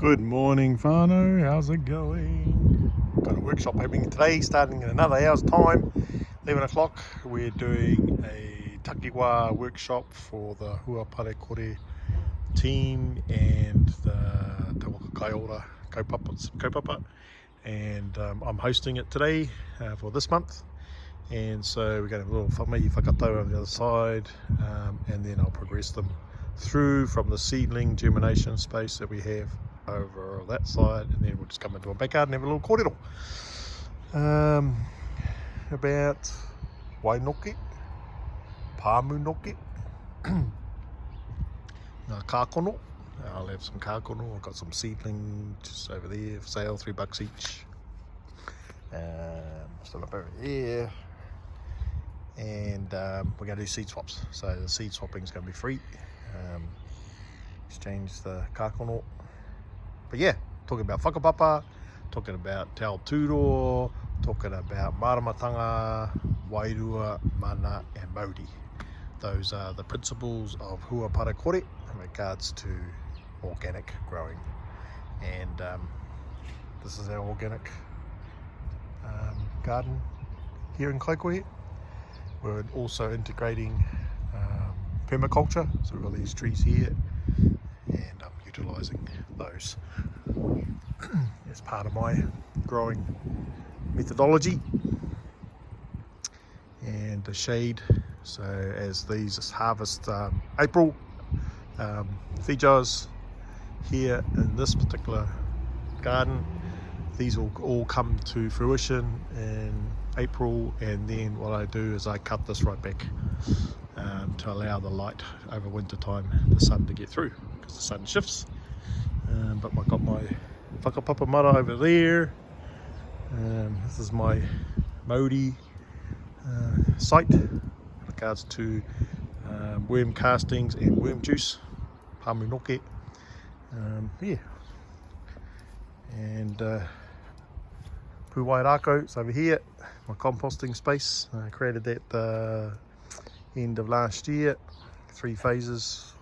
Good morning, whanau. How's it going? We've got a workshop happening today, starting in another hour's time, 11 o'clock. We're doing a takiwa workshop for the Huaparekore team and the Tawaka Kaiora kaupapa. And I'm hosting it today for this month. And so we're going to have a little whamei whakatau on the other side, and then I'll progress them through from the seedling germination space that we have over that side, and then we'll just come into a backyard and have a little kōrero about wainoke, pāmunoke, kākono. I'll have some kākono. I've got some seedling just over there for sale, $3 each. Still up over here. And we're going to do seed swaps. So the seed swapping is going to be free. Exchange the kākono. But yeah, talking about whakapapa, talking about te ao tūro, talking about māramatanga, wairua, mana and Māori. Those are the principles of Huaparekore in regards to organic growing. And this is our organic garden here in Kaikohe. We're also integrating permaculture, so we've got these trees here, and I'm utilising those as part of my growing methodology. And the shade, so as these harvest April, feijoas here in this particular garden, these will all come to fruition in April, and then what I do is I cut this right back to allow the light over winter time, the sun to get through, because the sun shifts. But I've got my whakapapa mara over there. This is my Māori site in regards to worm castings and worm juice, pāmunoke. Yeah. And Puwai Rako, it's over here, my composting space. I created that the end of last year. 3 phases,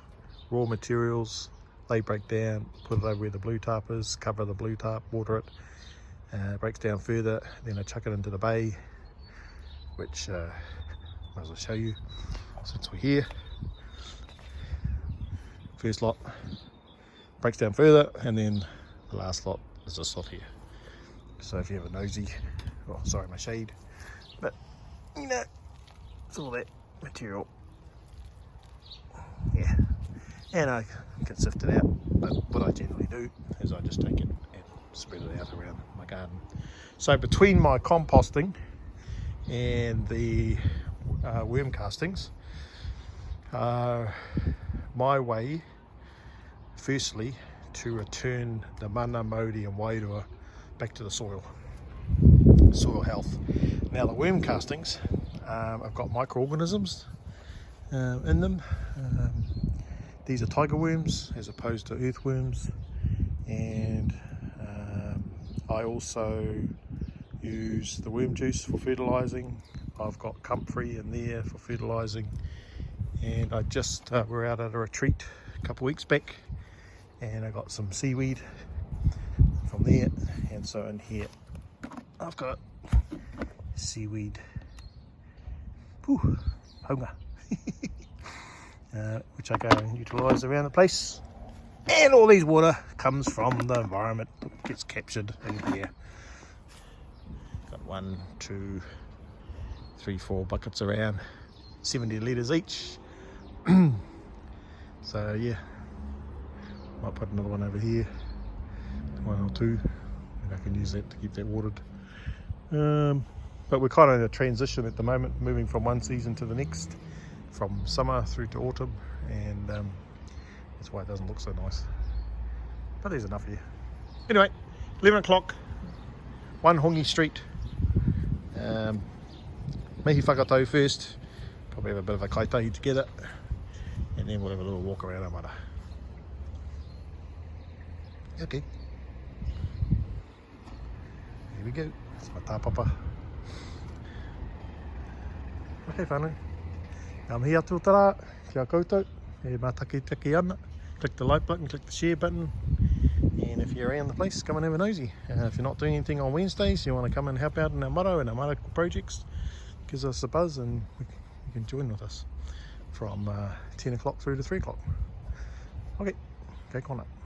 raw materials, they break down, put it over where the blue tarp is, cover the blue tarp, water it, breaks down further, then I chuck it into the bay, which might as well show you since we're here. First lot breaks down further, and then the last lot is this lot here. So if you have a nosy, oh sorry my shade, but you know, it's all that material. Yeah, and I can sift it out, but what I generally do is I just take it and spread it out around my garden. So between my composting and the worm castings, my way firstly to return the mana, Māori and wairua back to the soil health. Now the worm castings, I've got microorganisms in them. These are tiger worms as opposed to earthworms, and I also use the worm juice for fertilising. I've got comfrey in there for fertilising, and I just we're out at a retreat a couple of weeks back, and I got some seaweed from there, and so in here I've got seaweed hunga which I go and utilise around the place, and all these water comes from the environment, gets captured in here. Got 1, 2, 3, 4 buckets around, 70 litres each. So yeah, might put another one over here, 1 or 2, and I can use that to keep that watered. But we're kind of in a transition at the moment, moving from one season to the next, from summer through to autumn, and that's why it doesn't look so nice. But there's enough here. Anyway, 11 o'clock, 1 Hongi Street. Mihi whakatau first, probably have a bit of a kaitahi together, and then we'll have a little walk around our Māra. Okay. Here we go. It's my tāpapa. Okay, whanau. Ngā mihi atu tara, kia koutou, e mā take ana. Click the like button, click the share button, And if you're around the place, come and have a nosy. If you're not doing anything on Wednesdays, you want to come and help out in our Māra and our Māra projects, gives us a buzz and you can join with us from 10 o'clock through to 3 o'clock. Okay, go on up.